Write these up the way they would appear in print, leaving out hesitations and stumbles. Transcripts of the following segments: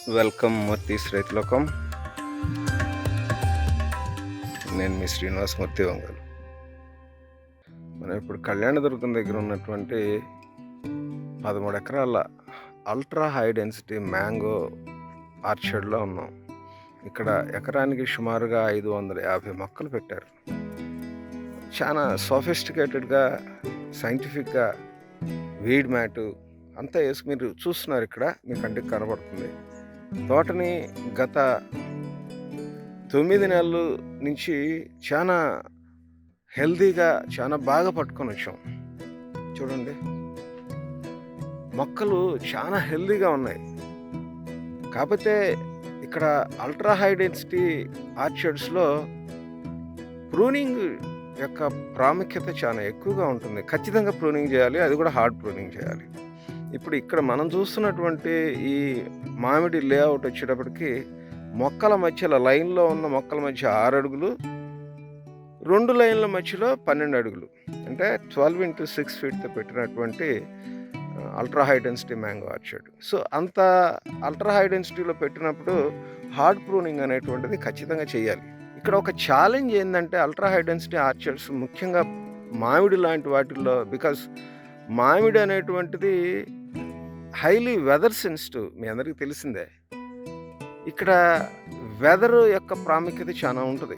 Welcome Murthy's రైతులోకం. నేను మీ శ్రీనివాసమూర్తి ఒంగోలు. మనం ఇప్పుడు కళ్యాణదుర్గం దగ్గర ఉన్నటువంటి 13 ఎకరాల అల్ట్రా హై డెన్సిటీ మ్యాంగో ఆర్చర్డ్లో ఉన్నాం. ఇక్కడ ఎకరానికి సుమారుగా 550 మొక్కలు పెట్టారు. చాలా సోఫిస్టికేటెడ్గా, సైంటిఫిక్గా వీడ్ మ్యాటు అంతా వేసి మీరు చూస్తున్నారు. ఇక్కడ మీ కంటికి కనబడుతుంది. తోటని గత 9 నెలల నుంచి చాలా హెల్తీగా, చాలా బాగా పట్టుకొని వచ్చాం. చూడండి, మొక్కలు చాలా హెల్తీగా ఉన్నాయి. కాకపోతే ఇక్కడ అల్ట్రా హై డెన్సిటీ ఆర్చర్డ్స్లో ప్రూనింగ్ యొక్క ప్రాముఖ్యత చాలా ఎక్కువగా ఉంటుంది. ఖచ్చితంగా ప్రూనింగ్ చేయాలి, అది కూడా హార్డ్ ప్రూనింగ్ చేయాలి. ఇప్పుడు ఇక్కడ మనం చూస్తున్నటువంటి ఈ మామిడి లేఅవుట్ వచ్చేటప్పటికి మొక్కల మధ్యలో లైన్లో ఉన్న మొక్కల మధ్య 6 అడుగులు, 2 లైన్ల మధ్యలో 12 అడుగులు, అంటే 12 into 6 ఫీట్తో పెట్టినటువంటి ultra high density mango orchard. So అంత అల్ట్రా హై డెన్సిటీలో పెట్టినప్పుడు హార్డ్ ప్రూనింగ్ అనేటువంటిది ఖచ్చితంగా చేయాలి. ఇక్కడ ఒక ఛాలెంజ్ ఏంటంటే అల్ట్రా హై డెన్సిటీ ఆర్చర్డ్స్ ముఖ్యంగా మామిడి లాంటి వాటిల్లో, బికాస్ మామిడి అనేటువంటిది హైలీ వెదర్ సెన్సిటివ్, మీ అందరికీ తెలిసిందే. ఇక్కడ వెదర్ యొక్క ప్రాముఖ్యత చాలా ఉంటుంది.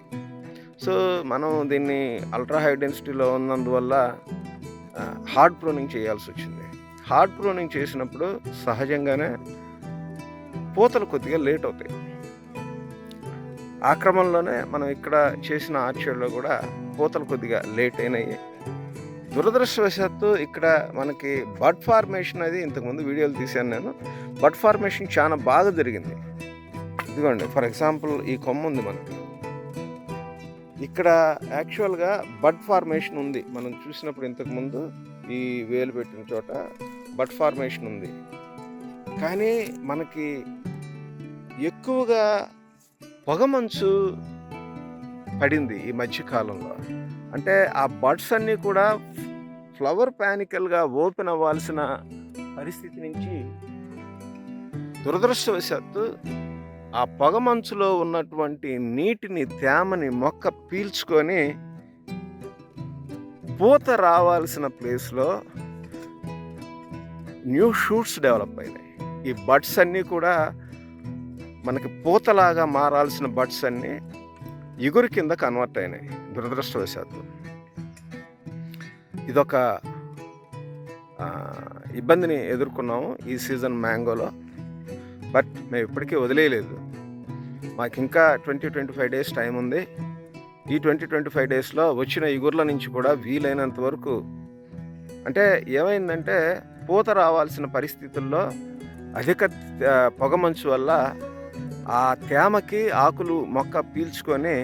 సో మనం దీన్ని అల్ట్రా హై డెన్సిటీలో ఉన్నందువల్ల హార్డ్ ప్రూనింగ్ చేయాల్సి వచ్చింది. హార్డ్ ప్రూనింగ్ చేసినప్పుడు సహజంగానే పూతలు కొద్దిగా లేట్ అవుతాయి. ఆ క్రమంలోనే మనం ఇక్కడ చేసిన ఆర్చర్డ్లో కూడా పూతలు కొద్దిగా లేట్ అయినాయి. దురదృష్టవశాత్తు ఇక్కడ మనకి బడ్ ఫార్మేషన్ అది ఇంతకుముందు వీడియోలు తీశాను నేను. బడ్ ఫార్మేషన్ చాలా బాగా జరిగింది. ఇదిగోండి, ఫర్ ఎగ్జాంపుల్ ఈ కొమ్మ ఉంది మనకి. ఇక్కడ యాక్చువల్గా బడ్ ఫార్మేషన్ ఉంది. మనం చూసినప్పుడు ఇంతకుముందు ఈ వేలు పెట్టిన చోట బడ్ ఫార్మేషన్ ఉంది. కానీ మనకి ఎక్కువగా పొగమంచు పడింది ఈ మధ్యకాలంలో. అంటే ఆ బడ్స్ అన్నీ కూడా ఫ్లవర్ ప్యానికల్గా ఓపెన్ అవ్వాల్సిన పరిస్థితి నుంచి దురదృష్టవశాత్తు ఆ పొగమంచులో ఉన్నటువంటి నీటిని, తేమని మొక్క పీల్చుకొని పూత రావాల్సిన ప్లేస్లో న్యూ షూట్స్ డెవలప్ అయినాయి. ఈ బడ్స్ అన్నీ కూడా మనకి పూతలాగా మారాల్సిన బడ్స్ అన్నీ ఇగురు కింద కన్వర్ట్ అయినాయి దురదృష్టవశాత్తు. ఇదొక ఇబ్బందిని ఎదుర్కొన్నాము ఈ సీజన్ మ్యాంగోలో. బట్ మేము ఇప్పటికీ వదిలేయలేదు. మాకు ఇంకా 20-25 డేస్ టైం ఉంది. ఈ 20-25 డేస్లో వచ్చిన ఇగుర్ల నుంచి కూడా వీలైనంత వరకు, అంటే ఏమైందంటే పూత రావాల్సిన పరిస్థితుల్లో అధిక పొగమంచు వల్ల ఆ తేమకి ఆకులు మొక్క పీల్చుకొని,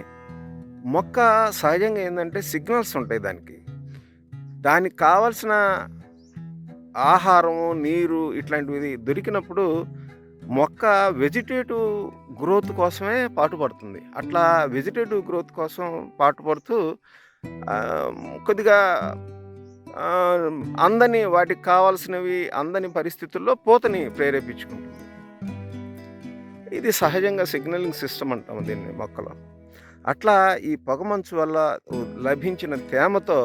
మొక్క సహజంగా ఏంటంటే సిగ్నల్స్ ఉంటాయి దానికి కావాల్సిన ఆహారము, నీరు ఇట్లాంటివి దొరికినప్పుడు మొక్క వెజిటేటివ్ గ్రోత్ కోసమే పాటుపడుతుంది. అట్లా వెజిటేటివ్ గ్రోత్ కోసం పాటుపడుతూ కొద్దిగా వాటికి కావాల్సినవి అందని పరిస్థితుల్లో పూతని ప్రేరేపించుకుంటుంది. ఇది సహజంగా సిగ్నలింగ్ సిస్టమ్ అంటాము దీన్ని మొక్కలో. అట్లా ఈ పొగమంచు వల్ల లభించిన తేమతో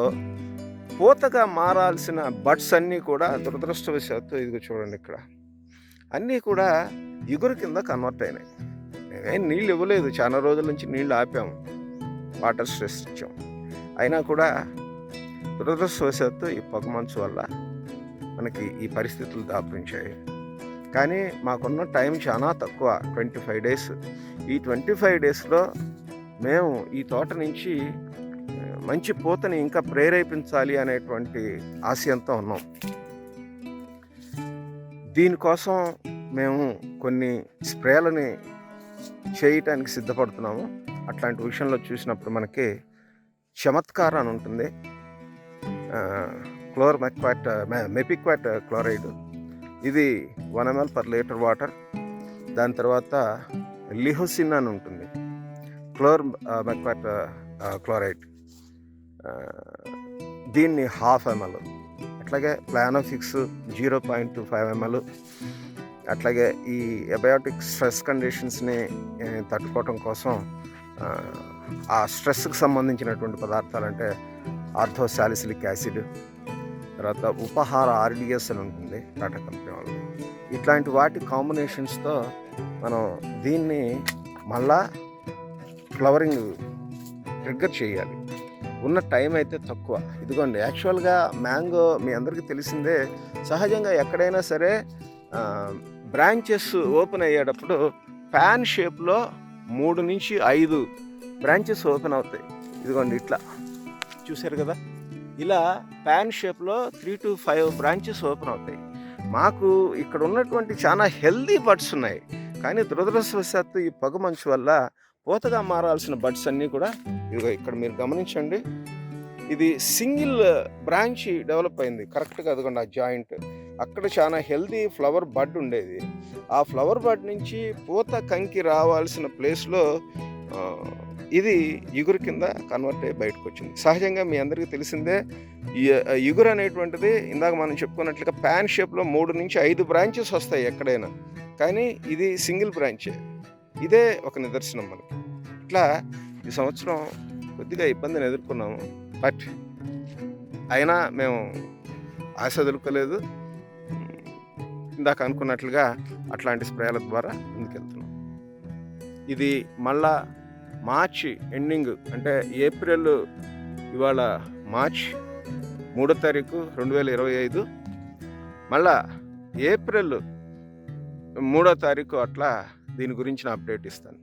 పూతగా మారాల్సిన బడ్స్ అన్నీ కూడా దురదృష్టవశాత్తు ఇదిగో చూడండి, ఇక్కడ అన్నీ కూడా ఇగురు కింద కన్వర్ట్ అయినాయి. మేమేం నీళ్ళు ఇవ్వలేదు, చాలా రోజుల నుంచి నీళ్ళు ఆపాము, వాటర్ స్ట్రెస్ ఇచ్చాం. అయినా కూడా దురదృష్టవశాత్తు ఈ పొగమంచు వల్ల మనకి ఈ పరిస్థితులు దాపురించాయి. కానీ మాకున్న టైం చాలా తక్కువ, 25 డేస్. ఈ 25 డేస్లో మేము ఈ తోట నుంచి మంచి పూతని ఇంకా ప్రేరేపించాలి అనేటువంటి ఆశయంతో ఉన్నాం. దీనికోసం మేము కొన్ని స్ప్రేలని చేయటానికి సిద్ధపడుతున్నాము. అట్లాంటి విషయంలో చూసినప్పుడు మనకి చమత్కార్ అని ఉంటుంది, మెపిక్వాట్ క్లోరైడ్, ఇది 1 ml per లీటర్ వాటర్. దాని తర్వాత లిహోసిన్ అని ఉంటుంది, మెక్వాట్ క్లోరైడ్, దీన్ని 1/2 ml. అట్లాగే ప్లానోఫిక్స్ 0.25 ml, అట్లాగే ఈ ఎబయోటిక్ స్ట్రెస్ కండిషన్స్ని తట్టుకోవటం కోసం ఆ స్ట్రెస్కి సంబంధించినటువంటి పదార్థాలు అంటే ఆర్థోసాలిసిలిక్ యాసిడ్, తర్వాత ఉపహార ఆర్డిఎస్ అని ఉంటుంది టాటా కంపెనీ వాళ్ళది. ఇట్లాంటి వాటి కాంబినేషన్స్తో మనం దీన్ని మళ్ళా ఫ్లవరింగ్ ట్రిగ్గర్ చేయాలి. ఉన్న టైం అయితే తక్కువ. ఇదిగోండి, యాక్చువల్గా మ్యాంగో మీ అందరికీ తెలిసిందే, సహజంగా ఎక్కడైనా సరే బ్రాంచెస్ ఓపెన్ అయ్యేటప్పుడు ప్యాన్ షేప్లో 3 నుంచి 5 బ్రాంచెస్ ఓపెన్ అవుతాయి. ఇదిగోండి ఇట్లా చూశారు కదా, ఇలా ప్యాన్ షేప్లో 3 to 5 బ్రాంచెస్ ఓపెన్ అవుతాయి. మాకు ఇక్కడ ఉన్నటువంటి చాలా హెల్దీ బడ్స్ ఉన్నాయి, కానీ దురదృష్టవశాత్తు ఈ పొగ మంచు వల్ల పూతగా మారాల్సిన బడ్స్ అన్నీ కూడా ఇదిగో ఇక్కడ మీరు గమనించండి, ఇది సింగిల్ బ్రాంచ్ డెవలప్ అయింది కరెక్ట్గా. అదిగోండి ఆ జాయింట్, అక్కడ చాలా హెల్దీ ఫ్లవర్ బడ్ ఉండేది. ఆ ఫ్లవర్ బడ్ నుంచి పూత కంకి రావాల్సిన ప్లేస్లో ఇది ఇగురు కింద కన్వర్ట్ అయ్యి బయటకు వచ్చింది. సహజంగా మీ అందరికీ తెలిసిందే, ఇగురు అనేటువంటిది ఇందాక మనం చెప్పుకున్నట్లుగా ప్యాన్ షేప్లో 3 నుంచి 5 బ్రాంచెస్ వస్తాయి ఎక్కడైనా, కానీ ఇది సింగిల్ బ్రాంచే. ఇదే ఒక నిదర్శనం మనకి. ఇట్లా ఈ సంవత్సరం కొద్దిగా ఇబ్బందిని ఎదుర్కొన్నాము, బట్ అయినా మేము ఆశ వదులుకోలేదు. ఇందాక అనుకున్నట్లుగా అట్లాంటి స్ప్రేల ద్వారా ముందుకెళ్తున్నాం. ఇది మళ్ళా మార్చి ఎండింగ్, అంటే ఏప్రిల్, ఇవాళ మార్చ్ 3వ తారీఖు 2025, మళ్ళా ఏప్రిల్ 3వ తారీఖు అట్లా దీని గురించిన అప్డేట్ ఇస్తాను.